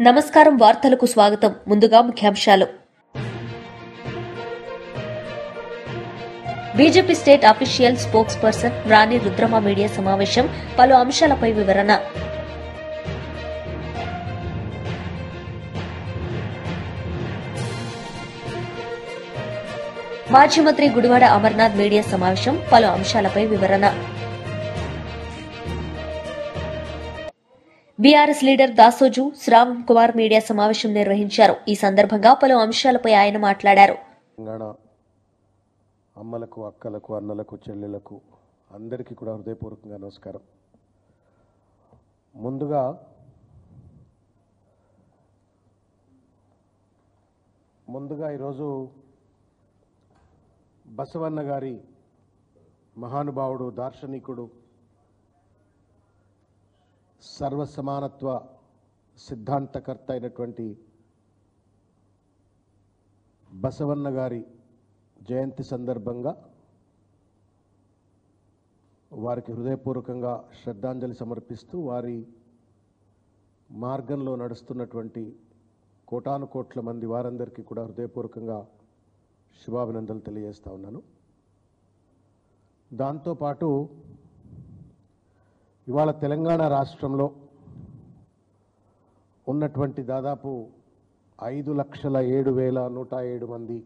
నమస్కారం వార్తలకు స్వాగతం. ముందుగా ముఖ్యాంశాలు. BJP state official spokesperson Rani Rudrama media సమావేశం, పలు అంశాలపై వివరణ. మాజీ మంత్రి గుడివాడ అమర్నాథ్ మీడియా సమావేశం, పలు అంశాలపై వివరణ. BRS leader Dasoju Shravan Kumar media సమావేశం నిర్వహించారు. ఈ సందర్భంగా పలు అంశాలపై ఆయన మాట్లాడారు. అమ్మలకు, అక్కలకు, అన్నలకు, చెల్లెలకు అందరికీ కూడా హృదయపూర్వకంగా నమస్కారం. ముందుగా ఈరోజు బసవన్న గారి మహానుభావుడు, దార్శనికుడు, సర్వసమానత్వ సిద్ధాంతకర్త అయినటువంటి బసవన్న గారి జయంతి సందర్భంగా వారికి హృదయపూర్వకంగా శ్రద్ధాంజలి సమర్పిస్తూ వారి మార్గంలో నడుస్తున్నటువంటి కోటాను కోట్ల మంది వారందరికీ కూడా హృదయపూర్వకంగా శుభాభినందనలు తెలియజేస్తా ఉన్నాను. దాంతోపాటు ఇవాళ తెలంగాణ రాష్ట్రంలో ఉన్నటువంటి దాదాపు 5,07,107 మంది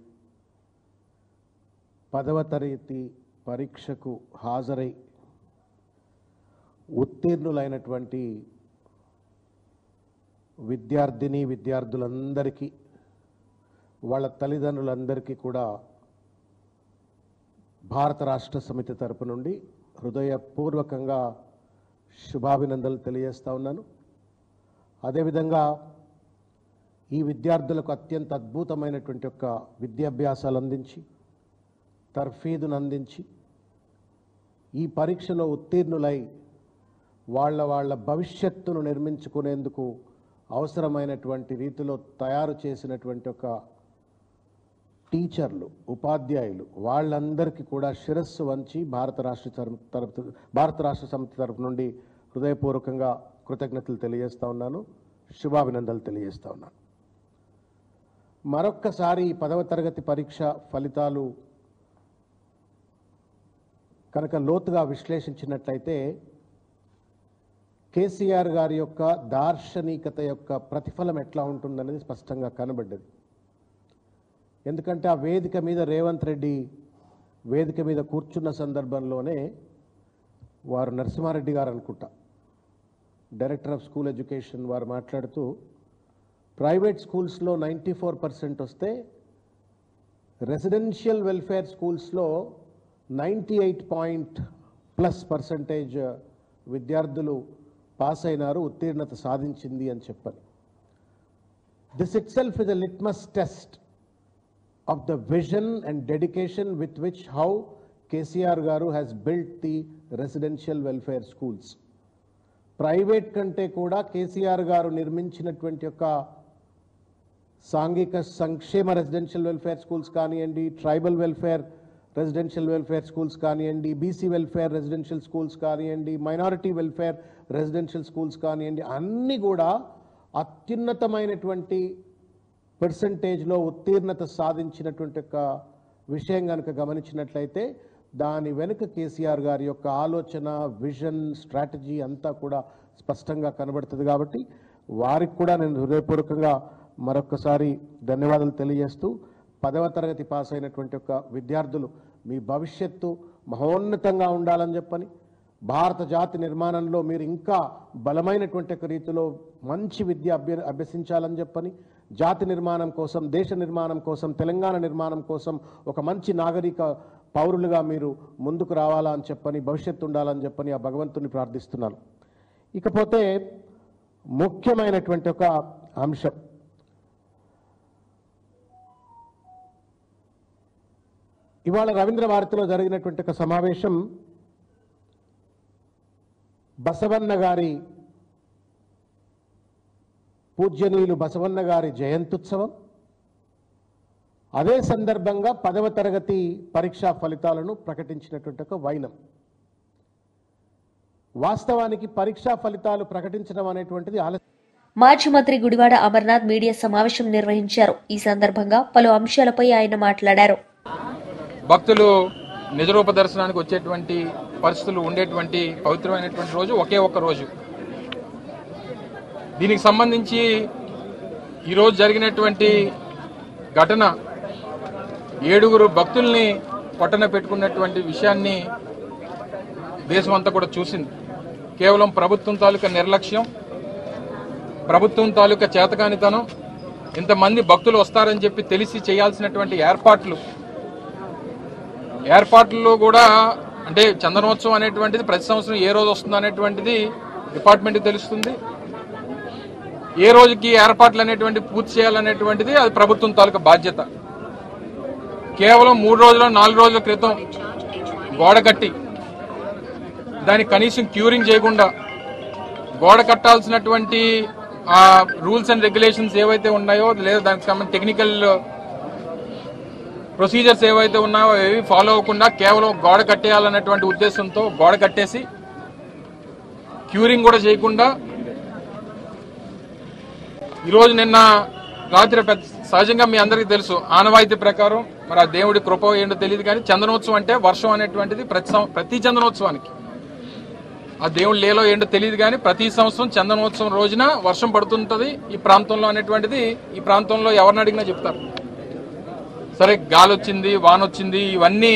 10వ తరగతి పరీక్షకు హాజరై ఉత్తీర్ణులైనటువంటి విద్యార్థులందరికీ, వాళ్ళ తల్లిదండ్రులందరికీ కూడా భారత రాష్ట్ర సమితి తరపు నుండి హృదయపూర్వకంగా శుభాభినందనలు తెలియజేస్తా ఉన్నాను. అదేవిధంగా ఈ విద్యార్థులకు అత్యంత అద్భుతమైనటువంటి ఒక విద్యాభ్యాసాలు అందించి, తర్ఫీదును అందించి, ఈ పరీక్షలో ఉత్తీర్ణులై వాళ్ళ భవిష్యత్తును నిర్మించుకునేందుకు అవసరమైనటువంటి రీతిలో తయారు చేసినటువంటి ఒక టీచర్లు, ఉపాధ్యాయులు, వాళ్ళందరికీ కూడా శిరస్సు వంచి భారత రాష్ట్ర సమితి తరపు నుండి హృదయపూర్వకంగా కృతజ్ఞతలు తెలియజేస్తా ఉన్నాను, శుభాభినందనలు తెలియజేస్తా ఉన్నాను. మరొక్కసారి 10వ తరగతి పరీక్ష ఫలితాలు కనుక లోతుగా విశ్లేషించినట్లయితే కేసీఆర్ గారి యొక్క దార్శనికత యొక్క ప్రతిఫలం ఎట్లా ఉంటుందనేది స్పష్టంగా కనబడ్డది. ఎందుకంటే ఆ వేదిక మీద రేవంత్ రెడ్డి వేదిక మీద కూర్చున్న సందర్భంలోనే వారు నరసింహారెడ్డి గారు అనుకుంటా, డైరెక్టర్ ఆఫ్ స్కూల్ ఎడ్యుకేషన్, వారు మాట్లాడుతూ ప్రైవేట్ స్కూల్స్లో 94% వస్తే రెసిడెన్షియల్ వెల్ఫేర్ స్కూల్స్లో 98% విద్యార్థులు పాస్ అయినారు, ఉత్తీర్ణత సాధించింది అని చెప్పారు. This it self is a litmus test of the vision and dedication with which how KCR garu has built the residential welfare schools. Private kante kuda KCR garu నిర్మించినటువంటి యొక్క సాంఘిక సంక్షేమ రెసిడెన్షియల్ వెల్ఫేర్ స్కూల్స్ కానివ్వండి, tribal welfare residential welfare schools కానివ్వండి, BC welfare residential schools కానివ్వండి, minority welfare residential schools కానివ్వండి, అన్నీ కూడా అత్యున్నతమైనటువంటి పర్సంటేజ్లో ఉత్తీర్ణత సాధించినటువంటి ఒక విషయం కనుక గమనించినట్లయితే దాని వెనుక కేసీఆర్ గారి యొక్క ఆలోచన, విజన్, స్ట్రాటజీ అంతా కూడా స్పష్టంగా కనబడుతుంది. కాబట్టి వారికి కూడా నేను హృదయపూర్వకంగా మరొకసారి ధన్యవాదాలు తెలియజేస్తూ, 10వ తరగతి పాస్ అయినటువంటి ఒక విద్యార్థులు మీ భవిష్యత్తు మహోన్నతంగా ఉండాలని చెప్పని, భారత జాతి నిర్మాణంలో మీరు ఇంకా బలమైనటువంటి ఒక రీతిలో మంచి విద్య అభ్యసించాలని చెప్పని, జాతి నిర్మాణం కోసం, దేశ నిర్మాణం కోసం, తెలంగాణ నిర్మాణం కోసం ఒక మంచి నాగరిక పౌరులుగా మీరు ముందుకు రావాలా అని చెప్పని, భవిష్యత్తు ఉండాలని చెప్పని ఆ భగవంతుని ప్రార్థిస్తున్నాను. ఇకపోతే ముఖ్యమైనటువంటి ఒక అంశం, ఇవాళ రవీంద్ర భారతిలో జరిగినటువంటి ఒక సమావేశం బసవన్న గారి, పూజ్యనీయులు బసవన్న గారి జయంత్యుత్సవం. అదే సందర్భంగా 10వ తరగతి పరీక్షా ఫలితాలను ప్రకటించినటువంటి ఒక వైనం. వాస్తవానికి పరీక్షా ఫలితాలు ప్రకటించడం అనేటువంటిది మాజీ మంత్రి గుడివాడ అమర్నాథ్ మీడియా సమావేశం నిర్వహించారు. ఈ సందర్భంగా పలు అంశాలపై ఆయన మాట్లాడారు. భక్తులు నిజరూప దర్శనానికి వచ్చేటువంటి పరిస్థితులు ఉండేటువంటి పవిత్రమైనటువంటి రోజు ఒకే ఒక్క రోజు. దీనికి సంబంధించి ఈరోజు జరిగినటువంటి ఘటన 7 భక్తుల్ని పట్టణ పెట్టుకున్నటువంటి విషయాన్ని దేశం అంతా కూడా చూసింది. కేవలం ప్రభుత్వం తాలూకా నిర్లక్ష్యం, ప్రభుత్వం తాలూకా చేతకానితనం, ఇంతమంది భక్తులు వస్తారని చెప్పి తెలిసి చేయాల్సినటువంటి ఏర్పాట్లలో కూడా అంటే చందనోత్సవం అనేటువంటిది ప్రతి సంవత్సరం ఏ రోజు వస్తుందో అనేటువంటిది డిపార్ట్మెంట్కి తెలుస్తుంది. ఏ రోజుకి ఏర్పాట్లు అనేటువంటి పూర్తి చేయాలనేటువంటిది అది ప్రభుత్వం తాలూకా బాధ్యత. కేవలం 3 రోజుల 4 రోజుల క్రితం గోడ కట్టి దానికి కనీసం క్యూరింగ్ చేయకుండా గోడ కట్టాల్సినటువంటి రూల్స్ అండ్ రెగ్యులేషన్స్ ఏవైతే ఉన్నాయో లేదా దానికి సంబంధించిన టెక్నికల్ ప్రొసీజర్స్ ఏవైతే ఉన్నాయో ఏవి ఫాలో అవ్వకుండా కేవలం గోడ కట్టేయాలన్నటువంటి ఉద్దేశంతో గోడ కట్టేసి క్యూరింగ్ కూడా చేయకుండా ఈరోజు నిన్న రాత్రి సహజంగా మీ అందరికీ తెలుసు ఆనవాయితీ ప్రకారం మరి ఆ దేవుడి కృప ఏంటో తెలియదు కానీ చందనోత్సవం అంటే వర్షం అనేటువంటిది ప్రతి చందనోత్సవానికి ఆ దేవుడి లేలో ఏంటో తెలియదు కానీ ప్రతి సంవత్సరం చందనోత్సవం రోజున వర్షం పడుతుంటది ఈ ప్రాంతంలో అనేటువంటిది ఈ ప్రాంతంలో ఎవరిని అడిగినా చెప్తారు. సరే గాలి వచ్చింది, వాన వచ్చింది, ఇవన్నీ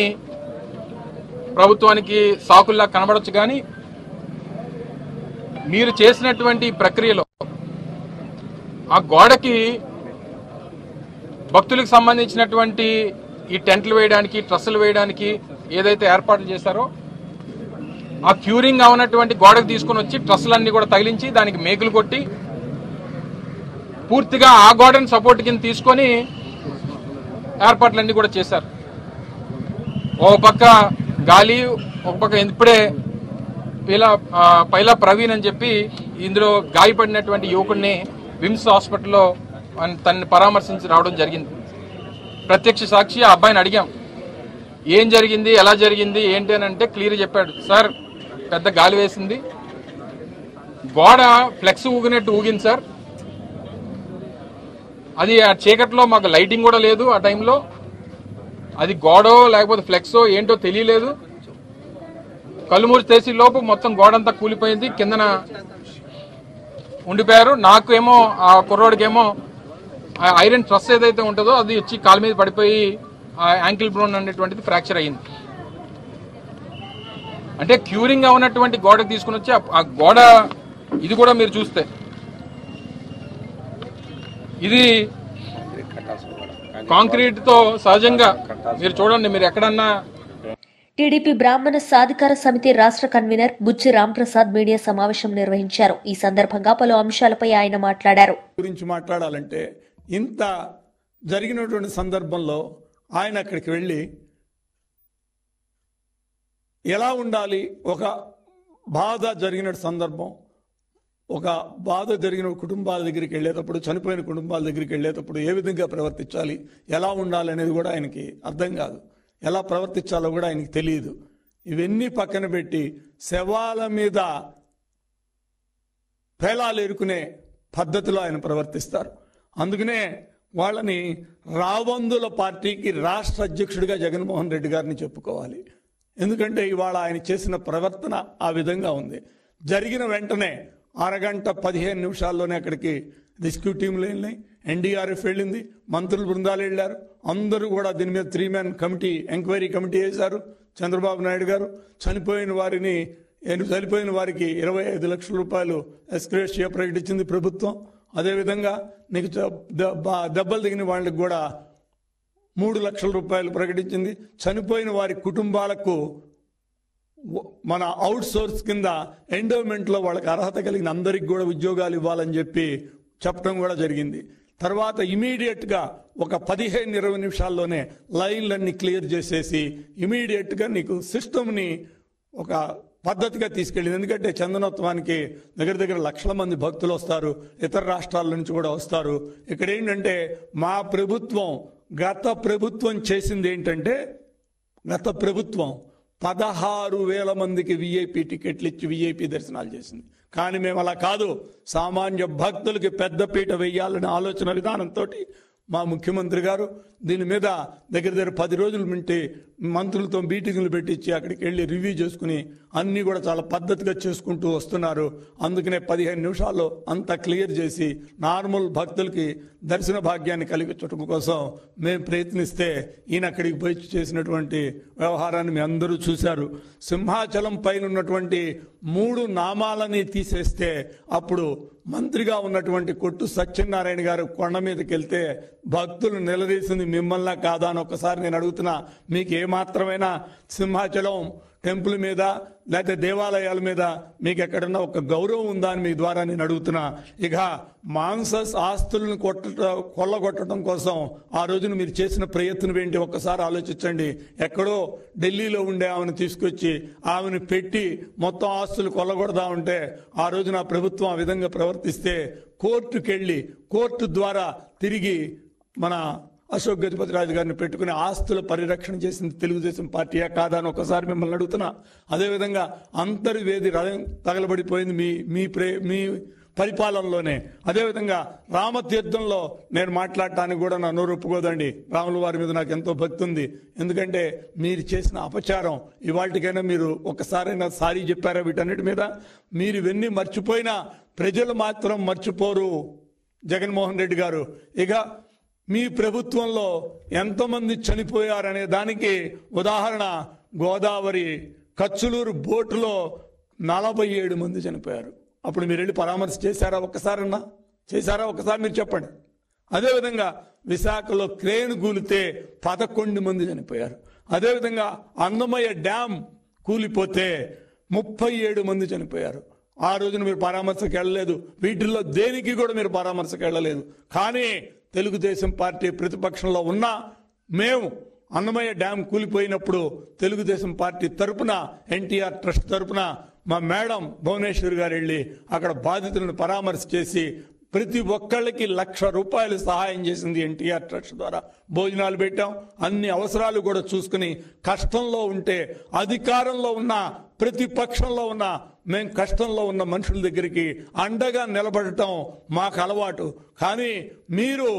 ప్రభుత్వానికి సాకుల్లా కనబడొచ్చు కానీ మీరు చేసినటువంటి ప్రక్రియలో ఆ గోడకి భక్తులకు సంబంధించినటువంటి ఈ టెంట్లు వేయడానికి, ట్రస్సులు వేయడానికి ఏదైతే ఏర్పాట్లు చేశారో ఆ క్యూరింగ్ అవునటువంటి గోడకు తీసుకుని వచ్చి ట్రస్సులన్నీ కూడా తగిలించి దానికి మేకులు కొట్టి పూర్తిగా ఆ గోడని సపోర్ట్ కింద తీసుకొని ఏర్పాట్లన్నీ కూడా చేశారు. ఒక పక్క గాలి, ఒక పక్క ఇప్పుడే పైలా ప్రవీణ్ అని చెప్పి ఇందులో గాయపడినటువంటి యువకుడిని విమ్స్ హాస్పిటల్లో తనని పరామర్శించి రావడం జరిగింది. ప్రత్యక్ష సాక్షి ఆ అబ్బాయిని అడిగాం ఏం జరిగింది, ఎలా జరిగింది ఏంటి అని అంటే క్లియర్ చెప్పాడు. సార్ పెద్ద గాలి వేసింది, గోడ ఫ్లెక్స్ ఊగినట్టు ఊగింది సార్, అది ఆ చీకట్లో మాకు లైటింగ్ కూడా లేదు ఆ టైంలో, అది గోడో లేకపోతే ఫ్లెక్సో ఏంటో తెలియలేదు, కళ్ళుమూరి చేసి లోపు మొత్తం గోడంతా కూలిపోయింది, కిందన ఉండిపోయారు. నాకేమో ఆ కుర్రోడికేమో ఐరన్ ట్రస్ ఏదైతే ఉంటుందో అది వచ్చి కాలు మీద పడిపోయి ఆ యాంకిల్ బ్రోన్ అనేటువంటిది ఫ్రాక్చర్ అయ్యింది. అంటే క్యూరింగ్ అవునటువంటి గోడకు తీసుకుని వచ్చి ఆ గోడ ఇది కూడా మీరు చూస్తే ఇది కాంక్రీట్ తో సహజంగా మీరు చూడండి, మీరు ఎక్కడన్నా. టీడీపీ బ్రాహ్మణ సాధికార సమితి రాష్ట్ర కన్వీనర్ బుచ్చి రాంప్రసాద్ మీడియా సమావేశం నిర్వహించారు. ఈ సందర్భంగా పలు అంశాలపై ఆయన మాట్లాడారు. గురించి మాట్లాడాలంటే ఇంత జరిగినటువంటి సందర్భంలో ఆయన అక్కడికి వెళ్ళి ఎలా ఉండాలి, ఒక బాధ జరిగిన సందర్భం, ఒక బాధ జరిగిన కుటుంబాల దగ్గరికి వెళ్ళేటప్పుడు, చనిపోయిన కుటుంబాల దగ్గరికి వెళ్ళేటప్పుడు ఏ విధంగా ప్రవర్తించాలి, ఎలా ఉండాలి అనేది కూడా ఆయనకి అర్థం కాదు, ఎలా ప్రవర్తించాలో కూడా ఆయనకి తెలియదు. ఇవన్నీ పక్కన పెట్టి శవాల మీద పేలాలు ఎరుకునే పద్ధతిలో ఆయన ప్రవర్తిస్తారు. అందుకనే వాళ్ళని రాబందుల పార్టీకి రాష్ట్ర అధ్యక్షుడిగా జగన్మోహన్ రెడ్డి గారిని చెప్పుకోవాలి. ఎందుకంటే ఇవాళ ఆయన చేసిన ప్రవర్తన ఆ విధంగా ఉంది. జరిగిన వెంటనే 1 గంట 15 నిమిషాల్లోనే అక్కడికి రెస్క్యూ టీంలు వెళ్ళినాయి, ఎన్డీఆర్ఎఫ్ వెళ్ళింది, మంత్రుల బృందాలు వెళ్ళారు. అందరూ కూడా దీని మీద 3-man కమిటీ, ఎంక్వైరీ కమిటీ వేశారు. చంద్రబాబు నాయుడు గారు చనిపోయిన వారికి 25 లక్షల రూపాయలు ఎస్క్రేషియా ప్రకటించింది ప్రభుత్వం. అదేవిధంగా నీకు దెబ్బలు దిగిన వాళ్ళకి కూడా 3 లక్షల రూపాయలు ప్రకటించింది. చనిపోయిన వారి కుటుంబాలకు మన అవుట్ సోర్స్ కింద ఎండోమెంట్లో వాళ్ళకి అర్హత కలిగిన అందరికి కూడా ఉద్యోగాలు ఇవ్వాలని చెప్పి చెప్పడం కూడా జరిగింది. తర్వాత ఇమీడియట్గా ఒక 15-20 నిమిషాల్లోనే లైన్లన్నీ క్లియర్ చేసేసి ఇమీడియట్గా నీకు సిస్టమ్ని ఒక పద్ధతిగా తీసుకెళ్ళింది. ఎందుకంటే చందనోత్సవానికి దగ్గర లక్షల మంది భక్తులు వస్తారు, ఇతర రాష్ట్రాల నుంచి కూడా వస్తారు. ఇక్కడ ఏంటంటే మా ప్రభుత్వం, గత ప్రభుత్వం చేసింది ఏంటంటే, గత ప్రభుత్వం 16,000 మందికి విఐపి టికెట్లు ఇచ్చి విఐపి దర్శనాలు చేసింది. కానీ మేము అలా కాదు, సామాన్య భక్తులకి పెద్దపీట వేయాలనే ఆలోచన విధానంతో మా ముఖ్యమంత్రి గారు దీని మీద దగ్గర 10 రోజుల నుండి మంత్రులతో మీటింగులు పెట్టించి అక్కడికి వెళ్ళి రివ్యూ చేసుకుని అన్నీ కూడా చాలా పద్ధతిగా చేసుకుంటూ వస్తున్నారు. అందుకనే 15 నిమిషాల్లో అంతా క్లియర్ చేసి నార్మల్ భక్తులకి దర్శన భాగ్యాన్ని కలిగించడం కోసం మేము ప్రయత్నిస్తే ఈయన అక్కడికి పోయి చేసినటువంటి వ్యవహారాన్ని మీ అందరూ చూశారు. సింహాచలం పైన ఉన్నటువంటి 3 నామాలని తీసేస్తే అప్పుడు మంత్రిగా ఉన్నటువంటి కొట్టు సత్యనారాయణ గారు కొండ మీదకి వెళ్తే భక్తులు నిలదీసింది మిమ్మల్ని కాదా అని ఒకసారి నేను అడుగుతున్నా. మీకు ఏమాత్రమైనా సింహాచలం టెంపుల్ మీద లేకపోతే దేవాలయాల మీద మీకు ఎక్కడన్నా ఒక గౌరవం ఉందా అని మీ ద్వారా నేను అడుగుతున్నా. ఇక మాన్సస్ ఆస్తులను కొల్లగొట్టడం కోసం ఆ రోజున మీరు చేసిన ప్రయత్నం ఏంటి ఒక్కసారి ఆలోచించండి. ఎక్కడో ఢిల్లీలో ఉండే ఆమెను తీసుకొచ్చి ఆమెను పెట్టి మొత్తం ఆస్తులు కొల్లగొడదా ఉంటే ఆ రోజున ప్రభుత్వం ఆ విధంగా ప్రవర్తిస్తే కోర్టుకెళ్ళి కోర్టు ద్వారా తిరిగి మన అశోక్ గజపతి రాజు గారిని పెట్టుకుని ఆస్తుల పరిరక్షణ చేసింది తెలుగుదేశం పార్టీయా కాదా అని ఒకసారి మిమ్మల్ని అడుగుతున్నా. అదేవిధంగా అంతర్వేది తగలబడిపోయింది మీ పరిపాలనలోనే. అదేవిధంగా రామతీర్థంలో నేను మాట్లాడటానికి కూడా నా నోరు ఒప్పుకోదండి. రాముల వారి మీద నాకు ఎంతో భక్తి ఉంది. ఎందుకంటే మీరు చేసిన అపచారం ఇవాళకైనా మీరు ఒకసారైనా సారీ చెప్పారా వీటన్నిటి మీద? మీరు ఇవన్నీ మర్చిపోయినా ప్రజలు మాత్రం మర్చిపోరు జగన్మోహన్ రెడ్డి గారు. ఇక మీ ప్రభుత్వంలో ఎంతమంది చనిపోయారనే దానికి ఉదాహరణ గోదావరి కచ్చులూరు బోటులో 47 మంది చనిపోయారు. అప్పుడు మీరు వెళ్ళి పరామర్శ చేశారా ఒక్కసారన్నా? చేశారా? ఒకసారి మీరు చెప్పండి. అదేవిధంగా విశాఖలో క్రేన్ కూలితే 11 మంది చనిపోయారు. అదేవిధంగా అన్నమయ్య డ్యామ్ కూలిపోతే 37 మంది చనిపోయారు. ఆ రోజున మీరు పరామర్శకు వెళ్ళలేదు. వీటిల్లో దేనికి కూడా మీరు పరామర్శకు వెళ్ళలేదు. కానీ తెలుగుదేశం పార్టీ ప్రతిపక్షంలో ఉన్నా మేము అన్నమయ్య డ్యామ్ కూలిపోయినప్పుడు తెలుగుదేశం పార్టీ తరపున ఎన్టీఆర్ ట్రస్ట్ తరపున మా మేడం భువనేశ్వర్ గారు వెళ్ళి అక్కడ బాధితులను పరామర్శ చేసి ప్రతి ఒక్కళ్ళకి ₹1,00,000 సహాయం చేసింది ఎన్టీఆర్ ట్రస్ట్ ద్వారా. భోజనాలు పెట్టాం, అన్ని అవసరాలు కూడా చూసుకుని కష్టంలో ఉంటే అధికారంలో ఉన్న ప్రతిపక్షంలో ఉన్న మేము కష్టంలో ఉన్న మనుషుల దగ్గరికి అండగా నిలబడటం మాకు అలవాటు. కానీ మీరు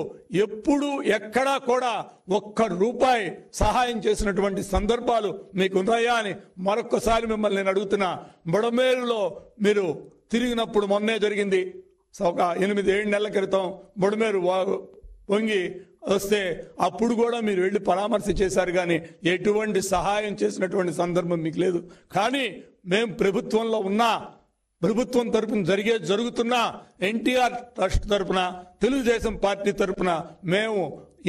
ఎప్పుడు ఎక్కడా కూడా ₹1 సహాయం చేసినటువంటి సందర్భాలు మీకు ఉన్నాయా అని మరొక్కసారి మిమ్మల్ని నేను అడుగుతున్నా. బుడమేరులో మీరు తిరిగినప్పుడు మొన్నే జరిగింది, ఒక 8-7 నెలల క్రితం బుడమేరు పొంగి వస్తే అప్పుడు కూడా మీరు వెళ్ళి పరామర్శ చేశారు. కానీ ఎటువంటి సహాయం చేసినటువంటి సందర్భం మీకు లేదు. కానీ మేము ప్రభుత్వంలో ఉన్నా ప్రభుత్వం తరపున జరుగుతున్న ఎన్టీఆర్ ట్రస్ట్ తరపున తెలుగుదేశం పార్టీ తరపున మేము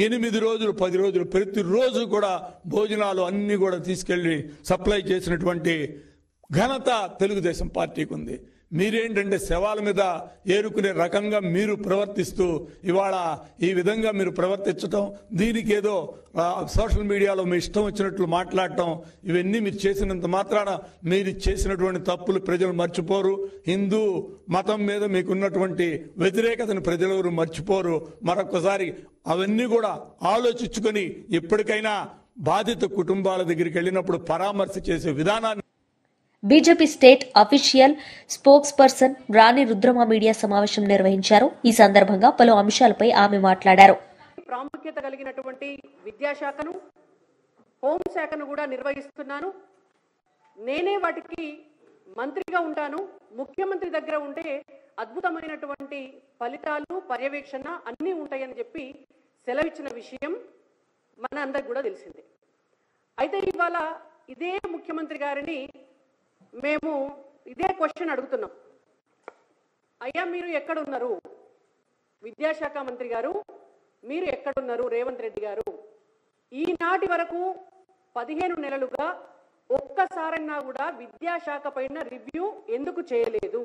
8 రోజులు 10 రోజులు ప్రతిరోజు కూడా భోజనాలు అన్ని కూడా తీసుకెళ్లి సప్లై చేసినటువంటి ఘనత తెలుగుదేశం పార్టీకి ఉంది. మీరేంటంటే శవాల మీద ఏరుకునే రకంగా మీరు ప్రవర్తిస్తూ ఇవాళ ఈ విధంగా మీరు ప్రవర్తించటం, దీనికి ఏదో సోషల్ మీడియాలో మీ ఇష్టం వచ్చినట్లు మాట్లాడటం, ఇవన్నీ మీరు చేసినంత మాత్రాన మీరు చేసినటువంటి తప్పులు ప్రజలు మర్చిపోరు. హిందూ మతం మీద మీకున్నటువంటి వ్యతిరేకతను ప్రజలెవరు మర్చిపోరు. మరొకసారి అవన్నీ కూడా ఆలోచించుకొని ఎప్పటికైనా బాధిత కుటుంబాల దగ్గరికి వెళ్ళినప్పుడు పరామర్శ చేసే విధానాన్ని BJP state official spokesperson Rani Rudrama media సమావేశం నిర్వహించారు. ఈ సందర్భంగా పలు అంశాలపై ఆమె మాట్లాడారు. ప్రాముఖ్యత కలిగినటువంటి విద్యాశాఖను, హోంశాఖను కూడా నిర్వహిస్తున్నాను. నేనే వాటికి మంత్రిగా ఉంటాను. ముఖ్యమంత్రి దగ్గర ఉంటే అద్భుతమైనటువంటి ఫలితాలు, పర్యవేక్షణ అన్నీ ఉంటాయని చెప్పి సెలవిచ్చిన విషయం మన అందరికి కూడా తెలిసిందే. అయితే ఇవాళ ఇదే ముఖ్యమంత్రి గారిని మేము ఇదే క్వశ్చన్ అడుగుతున్నాం. అయ్యా మీరు ఎక్కడున్నారు? విద్యాశాఖ మంత్రి గారు మీరు ఎక్కడున్నారు? రేవంత్ రెడ్డి గారు ఈనాటి వరకు 15 నెలలుగా ఒక్కసారైనా కూడా విద్యాశాఖ పైన రివ్యూ ఎందుకు చేయలేదు?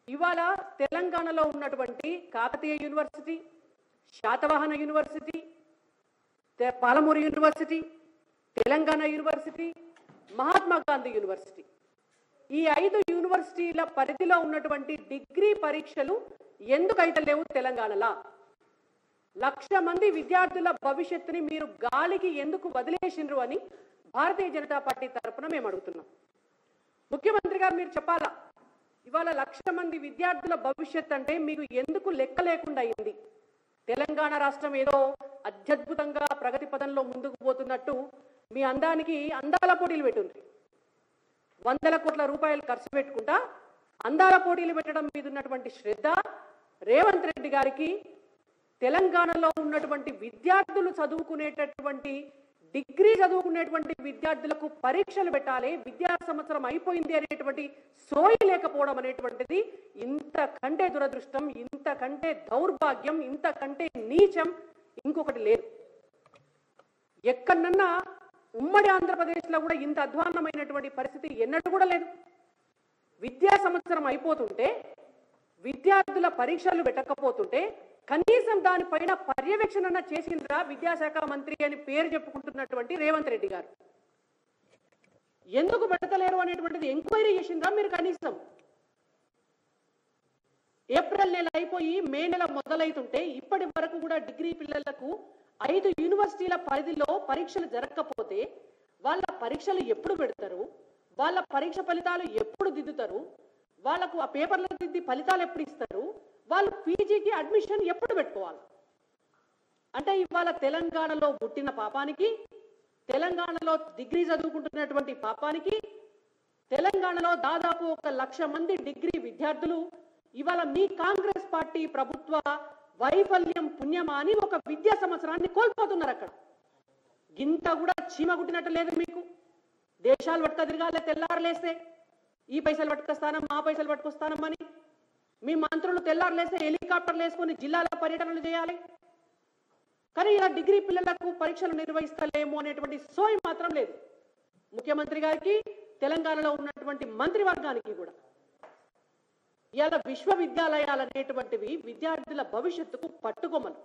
ఇవాళ తెలంగాణలో ఉన్నటువంటి Kakatiya university, Satavahana university, Palamuru university, Telangana university, Mahatma Gandhi university, ఈ 5 యూనివర్సిటీల పరిధిలో ఉన్నటువంటి డిగ్రీ పరీక్షలు ఎందుకైతే లేవు తెలంగాణలో? 1,00,000 మంది విద్యార్థుల భవిష్యత్తుని మీరు గాలికి ఎందుకు వదిలేసిండ్రు అని భారతీయ జనతా పార్టీ తరఫున మేము అడుగుతున్నాం. ముఖ్యమంత్రి గారు మీరు చెప్పాలా, ఇవాళ 1,00,000 మంది విద్యార్థుల భవిష్యత్ అంటే మీకు ఎందుకు లెక్క లేకుండా అయింది? తెలంగాణ రాష్ట్రం ఏదో అత్యద్భుతంగా ప్రగతి పదంలో ముందుకు పోతున్నట్టు మీ అందానికి అందాల పోటీలు పెట్టుంది. 100 కోట్ల రూపాయలు ఖర్చు పెట్టుకుంటా అందాల పోటీలు పెట్టడం మీద ఉన్నటువంటి శ్రద్ధ రేవంత్ రెడ్డి గారికి తెలంగాణలో ఉన్నటువంటి విద్యార్థులు చదువుకునేటటువంటి డిగ్రీ చదువుకునేటువంటి విద్యార్థులకు పరీక్షలు పెట్టాలి, విద్యా సంవత్సరం అయిపోయింది అనేటువంటి సోయి లేకపోవడం అనేటువంటిది ఇంతకంటే దురదృష్టం, ఇంతకంటే దౌర్భాగ్యం, ఇంతకంటే నీచం ఇంకొకటి లేదు. ఎక్కడన్నా ఉమ్మడి ఆంధ్రప్రదేశ్లో కూడా ఇంత అధ్వాన్నమైనటువంటి పరిస్థితి ఎన్నడూ కూడా లేదు. విద్యా సంవత్సరం అయిపోతుంటే విద్యార్థుల పరీక్షలు పెట్టకపోతుంటే కనీసం దానిపైన పర్యవేక్షణ చేసిందిరా విద్యాశాఖ మంత్రి అని పేరు చెప్పుకుంటున్నటువంటి రేవంత్ రెడ్డి గారు ఎందుకు పెడతలేరు అనేటువంటిది ఎంక్వైరీ చేసిందా మీరు? కనీసం ఏప్రిల్ నెల అయిపోయి మే నెల మొదలైతుంటే ఇప్పటి వరకు కూడా డిగ్రీ పిల్లలకు 5 యూనివర్సిటీల పరిధిలో పరీక్షలు జరగకపోతే వాళ్ళ పరీక్షలు ఎప్పుడు పెడతారు? వాళ్ళ పరీక్ష ఫలితాలు ఎప్పుడు దిద్దుతారు? వాళ్ళకు ఆ పేపర్లు దిద్ది ఫలితాలు ఎప్పుడు ఇస్తారు? వాళ్ళు పీజీకి అడ్మిషన్ ఎప్పుడు పెట్టుకోవాలి? అంటే ఇవాళ తెలంగాణలో పుట్టిన పాపానికి, తెలంగాణలో డిగ్రీ చదువుకుంటున్నటువంటి పాపానికి, తెలంగాణలో దాదాపు 1,00,000 మంది డిగ్రీ విద్యార్థులు ఇవాళ మీ కాంగ్రెస్ పార్టీ ప్రభుత్వ వైఫల్యం పుణ్యమా అని ఒక విద్యా సంవత్సరాన్ని కోల్పోతున్నారు. అక్కడ ఇంత కూడా చీమ గుట్టినట్టు లేదు మీకు. దేశాలు పట్టుక తిరగాలే తెల్లారలేస్తే, ఈ పైసలు పట్టుకొస్తానం ఆ పైసలు పట్టుకొస్తానమని మీ మంత్రులు తెల్లారలేస్తే హెలికాప్టర్లు వేసుకొని జిల్లాల పర్యటనలు చేయాలి. కానీ ఇలా డిగ్రీ పిల్లలకు పరీక్షలు నిర్వహిస్తలేము అనేటువంటి సోయి మాత్రం లేదు ముఖ్యమంత్రి గారికి, తెలంగాణలో ఉన్నటువంటి మంత్రివర్గానికి కూడా. ఇవాళ విశ్వవిద్యాలయాలు అనేటువంటివి విద్యార్థుల భవిష్యత్తుకు పట్టుకొమ్మలు.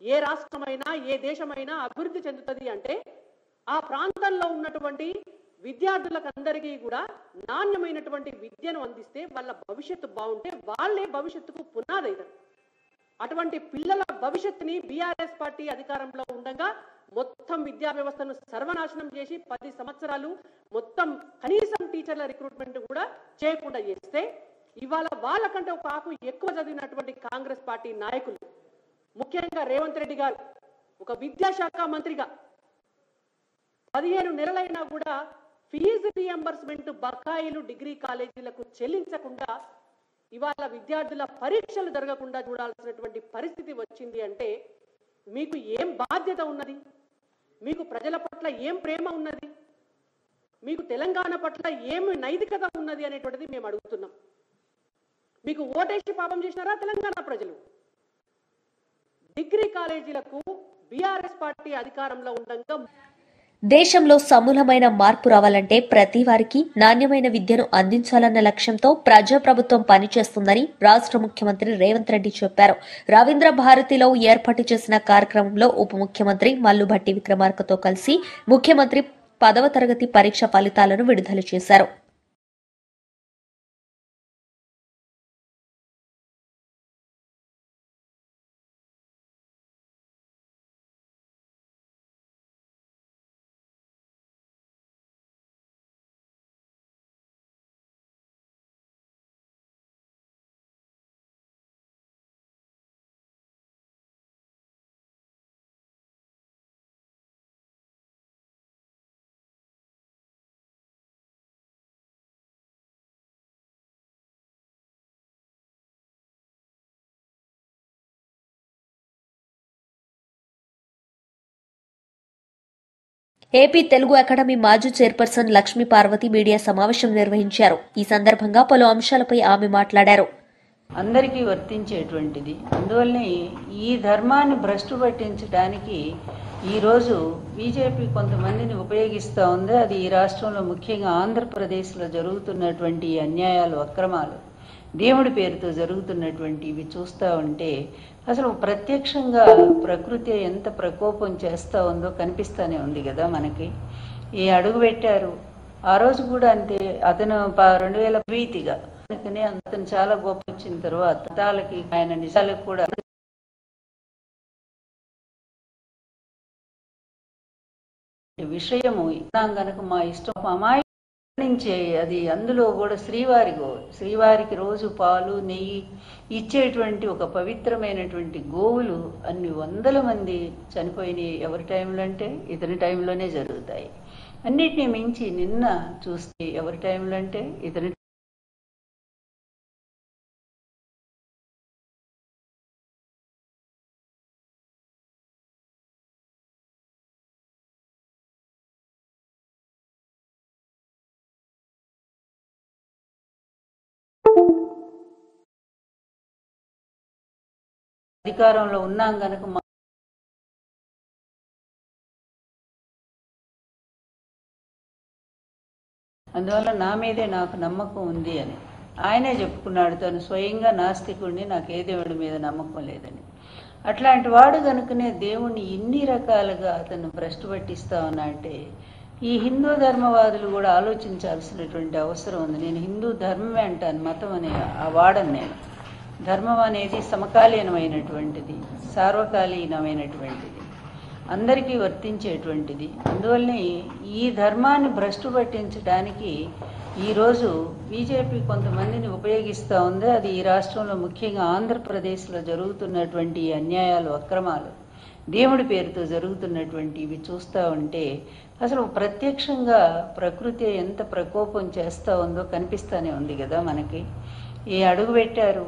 ఏ రాష్ట్రమైనా ఏ దేశమైనా అభివృద్ధి చెందుతుంది అంటే ఆ ప్రాంతంలో ఉన్నటువంటి విద్యార్థులకు అందరికీ కూడా నాణ్యమైనటువంటి విద్యను అందిస్తే వాళ్ళ భవిష్యత్తు బాగుంటే వాళ్ళే భవిష్యత్తుకు పునాది అవుతారు. అటువంటి పిల్లల భవిష్యత్తుని బీఆర్ఎస్ పార్టీ అధికారంలో ఉండగా మొత్తం విద్యా వ్యవస్థను సర్వనాశనం చేసి 10 సంవత్సరాలు మొత్తం కనీసం టీచర్ల రిక్రూట్మెంట్ కూడా చేయకుండా చేస్తే ఇవాళ వాళ్ళకంటే ఒక ఆకు ఎక్కువ చదివినటువంటి కాంగ్రెస్ పార్టీ నాయకులు, ముఖ్యంగా రేవంత్ రెడ్డి గారు ఒక విద్యాశాఖ మంత్రిగా 15 నెలలైనా కూడా ఫీజు రియంబర్స్మెంట్ బకాయిలు డిగ్రీ కాలేజీలకు చెల్లించకుండా ఇవాళ విద్యార్థుల పరీక్షలు జరగకుండా చూడాల్సినటువంటి పరిస్థితి వచ్చింది అంటే మీకు ఏం బాధ్యత ఉన్నది? మీకు ప్రజల పట్ల ఏం ప్రేమ ఉన్నది? మీకు తెలంగాణ పట్ల ఏం నైతికత ఉన్నది అనేటువంటిది మేము అడుగుతున్నాం. మీకు ఓటేసి పాపం చేసినారా తెలంగాణ ప్రజలు? డిగ్రీ కాలేజీలకు బీఆర్ఎస్ పార్టీ అధికారంలో ఉండగా దేశంలో సమూలమైన మార్పు రావాలంటే ప్రతి వారికి నాణ్యమైన విద్యను అందించాలన్న లక్ష్యంతో ప్రజాప్రభుత్వం పనిచేస్తుందని రాష్ట్ర ముఖ్యమంత్రి రేవంత్ రెడ్డి చెప్పారు. రవీంద్ర భారతిలో ఏర్పాటు చేసిన కార్యక్రమంలో ఉప ముఖ్యమంత్రి మల్లుభట్టి విక్రమార్కతో కలిసి ముఖ్యమంత్రి 10వ తరగతి పరీక్ష ఫలితాలను విడుదల చేశారు. ఏపీ తెలుగు అకాడమీ మాజీ చైర్పర్సన్ లక్ష్మీ పార్వతి మీడియా సమావేశం నిర్వహించారు. ఈ సందర్భంగా పలు అంశాలపై ఆమె మాట్లాడారు. అందరికీ వర్తించేటువంటిది. అందువల్లనే ఈ ధర్మాన్ని భ్రష్టు పట్టించడానికి ఈరోజు బీజేపీ కొంతమందిని ఉపయోగిస్తూ ఉంది. అది ఈ రాష్ట్రంలో ముఖ్యంగా ఆంధ్రప్రదేశ్లో జరుగుతున్నటువంటి అన్యాయాలు, అక్రమాలు, దేవుడి పేరుతో జరుగుతున్నటువంటి ఇవి చూస్తూ ఉంటే అసలు ప్రత్యక్షంగా ప్రకృతి ఎంత ప్రకోపం చేస్తూ ఉందో కనిపిస్తూనే ఉంది కదా మనకి. ఈ అడుగు పెట్టారు ఆ రోజు కూడా అంతే. అతను 2000 ప్రీతిగా అతను చాలా గొప్ప వచ్చిన తర్వాత ఆయన నిజాలకు కూడా విషయము గనక మా ఇష్టం అమాయించే అది అందులో కూడా శ్రీవారికి రోజు పాలు నెయ్యి ఇచ్చేటువంటి ఒక పవిత్రమైనటువంటి గోవులు అన్ని వందల మంది చనిపోయినాయి. ఎవరి టైంలో అంటే ఇతని టైంలోనే జరుగుతాయి. అన్నిటినీ మించి నిన్న చూస్తే ఎవరి టైంలో అంటే ఇతని అధికారంలో ఉన్నాం గనక అందువల్ల నా మీదే నాకు నమ్మకం ఉంది అని ఆయనే చెప్పుకున్నాడు. తను స్వయంగా నాస్తికుడిని, నాకు ఏ దేవుడి మీద నమ్మకం లేదని. అట్లాంటి వాడు కనుకనే దేవుణ్ణి ఇన్ని రకాలుగా అతను భ్రష్టు పట్టిస్తా ఉన్నా అంటే ఈ హిందూ ధర్మవాదులు కూడా ఆలోచించాల్సినటువంటి అవసరం ఉంది. నేను హిందూ ధర్మమే అంటాను, మతం అనే ఆ వాడను నేను. ధర్మం అనేది సమకాలీనమైనటువంటిది, సార్వకాలీనమైనటువంటిది, అందరికీ వర్తించేటువంటిది. అందువల్లనే ఈ ధర్మాన్ని భ్రష్టు పట్టించడానికి ఈరోజు బీజేపీ కొంతమందిని ఉపయోగిస్తూ ఉంది. అది ఈ రాష్ట్రంలో ముఖ్యంగా ఆంధ్రప్రదేశ్లో జరుగుతున్నటువంటి అన్యాయాలు, అక్రమాలు, దేవుడి పేరుతో జరుగుతున్నటువంటి ఇవి చూస్తూ ఉంటే అసలు ప్రత్యక్షంగా ప్రకృతి ఎంత ప్రకోపం చేస్తూ ఉందో కనిపిస్తూనే ఉంది కదా మనకి. ఈ అడుగు పెట్టారు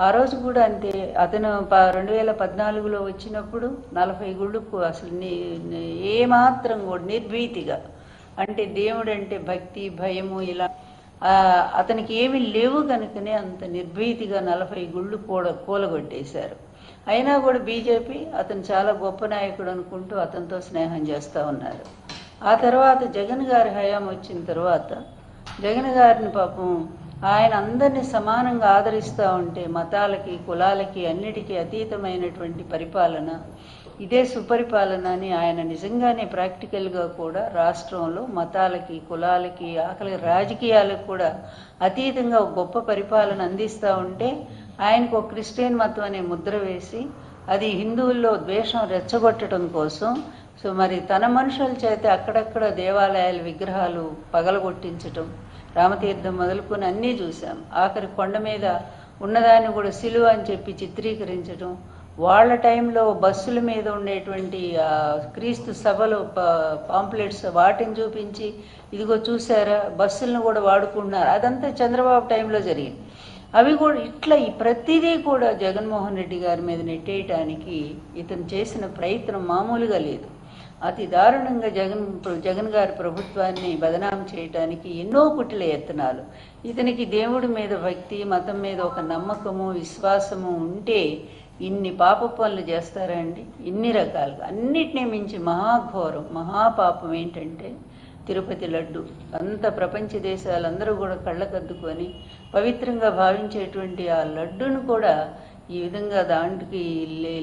ఆ రోజు కూడా అంతే. అతను 2014లో వచ్చినప్పుడు 40 గుళ్ళకు అసలు ఏమాత్రం కూడా నిర్భీతిగా, అంటే దేవుడు అంటే భక్తి భయము ఇలా అతనికి ఏమి లేవు కనుకనే అంత నిర్భీతిగా 40 గుళ్ళు కూలగొట్టేశారు. అయినా కూడా బీజేపీ అతను చాలా గొప్ప నాయకుడు అనుకుంటూ అతనితో స్నేహం చేస్తూ ఉన్నారు. ఆ తర్వాత జగన్ గారి హయాం వచ్చిన తర్వాత జగన్ గారిని పాపం ఆయన అందరినీ సమానంగా ఆదరిస్తూ ఉంటే మతాలకి కులాలకి అన్నిటికీ అతీతమైనటువంటి పరిపాలన, ఇదే సుపరిపాలన అని ఆయన నిజంగానే ప్రాక్టికల్గా కూడా రాష్ట్రంలో మతాలకి కులాలకి ఆఖరి రాజకీయాలకు కూడా అతీతంగా ఒక గొప్ప పరిపాలన అందిస్తూ ఉంటే ఆయనకు ఒక క్రిస్టియన్ మతం అనే ముద్ర వేసి అది హిందువుల్లో ద్వేషం రెచ్చగొట్టడం కోసం మరి తన మనుషుల చేత అక్కడక్కడ దేవాలయాల విగ్రహాలు పగలగొట్టించటం, రామతీర్థం మొదలుకొని అన్నీ చూసాం. ఆఖరి కొండ మీద ఉన్నదాన్ని కూడా సిలువ అని చెప్పి చిత్రీకరించడం, వాళ్ళ టైంలో బస్సుల మీద ఉండేటువంటి క్రీస్తు సభలో పాంప్లెట్స్ వాటిని చూపించి ఇదిగో చూసారా బస్సులను కూడా వాడుకుంటున్నారు. అదంతా చంద్రబాబు టైంలో జరిగింది. అవి కూడా ఇట్లా ఈ ప్రతిదీ కూడా జగన్మోహన్ రెడ్డి గారి మీద నెట్టేయటానికి ఇతను చేసిన ప్రయత్నం మామూలుగా లేదు. అతి దారుణంగా జగన్ గారి ప్రభుత్వాన్ని బదనాం చేయటానికి ఎన్నో కుటిల యత్నాలు. ఇతనికి దేవుడి మీద భక్తి, మతం మీద ఒక నమ్మకము, విశ్వాసము ఉంటే ఇన్ని పాప పనులు చేస్తారండి. ఇన్ని రకాలుగా అన్నిటినీ మించి మహాఘోరం, మహాపాపం ఏంటంటే తిరుపతి లడ్డు. అంత ప్రపంచ దేశాలందరూ కూడా కళ్ళకద్దుకొని పవిత్రంగా భావించేటువంటి ఆ లడ్డును కూడా ఈ విధంగా దాంట్కి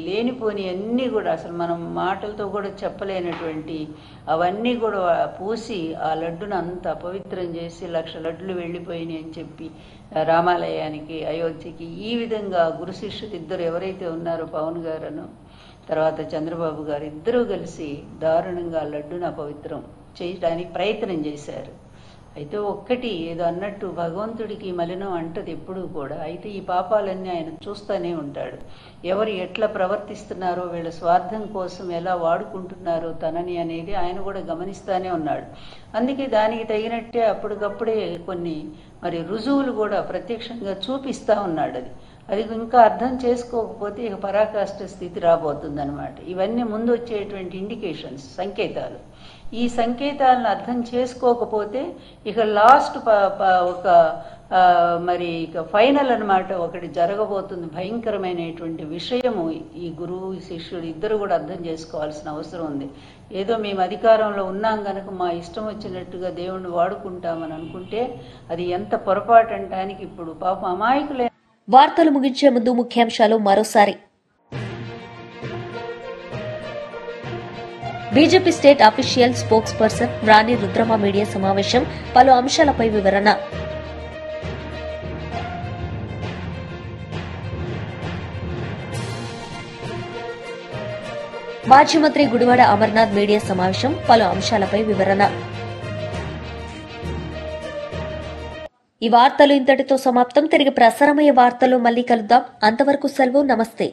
లేనిపోని అన్నీ కూడా అసలు మనం మాటలతో కూడా చెప్పలేనటువంటి అవన్నీ కూడా పూసి ఆ లడ్డును అంత అపవిత్రం చేసి 1,00,000 లడ్డులు వెళ్ళిపోయినాయి అని చెప్పి రామాలయానికి, అయోధ్యకి ఈ విధంగా గురు శిష్యులు ఇద్దరు ఎవరైతే ఉన్నారో పవన్ గారును తర్వాత చంద్రబాబు గారు ఇద్దరూ కలిసి దారుణంగా లడ్డును అపవిత్రం చేయడానికి ప్రయత్నం చేశారు. అయితే ఒక్కటి ఏదో అన్నట్టు భగవంతుడికి మలినం అంటది ఎప్పుడూ కూడా. అయితే ఈ పాపాలన్నీ ఆయన చూస్తూనే ఉంటాడు. ఎవరు ఎట్లా ప్రవర్తిస్తున్నారో, వీళ్ళ స్వార్థం కోసం ఎలా వాడుకుంటున్నారో తనని అనేది ఆయన కూడా గమనిస్తూనే ఉన్నాడు. అందుకే దానికి తగినట్టే అప్పటికప్పుడే కొన్ని మరి రుజువులు కూడా ప్రత్యక్షంగా చూపిస్తూ ఉన్నాడు. అది ఇంకా అర్థం చేసుకోకపోతే ఇక పరాకాష్ఠ స్థితి రాబోతుందన్నమాట. ఇవన్నీ ముందు వచ్చేటువంటి ఇండికేషన్స్, సంకేతాలు. ఈ సంకేతాలను అర్థం చేసుకోకపోతే ఇక లాస్ట్ ఒక మరి ఇక ఫైనల్ అన్నమాట ఒకటి జరగబోతుంది. భయంకరమైనటువంటి విషయము ఈ గురువు శిష్యుడు ఇద్దరు కూడా అర్థం చేసుకోవాల్సిన అవసరం ఉంది. ఏదో మేము అధికారంలో ఉన్నాం కనుక మా ఇష్టం వచ్చినట్టుగా దేవుణ్ణి వాడుకుంటామని అనుకుంటే అది ఎంత పొరపాటు అంటానికి ఇప్పుడు పాపం అమాయకులే. వార్తలు ముగించే ముందు ముఖ్యాంశాలు మరోసారి. BJP state official spokesperson Rani Rudrama media సమావేశం, పలు అంశాలపై వివరణ. మాజీ మంత్రి గుడివాడ అమర్నాథ్ మీడియా సమావేశం, పలు అంశాలపై వివరణ. ఈ వార్తలు ఇంతటితో సమాప్తం. తిరిగి ప్రసారమయ్యే వార్తలు మళ్లీ కలుద్దాం. అంతవరకు సెలవు. నమస్తే.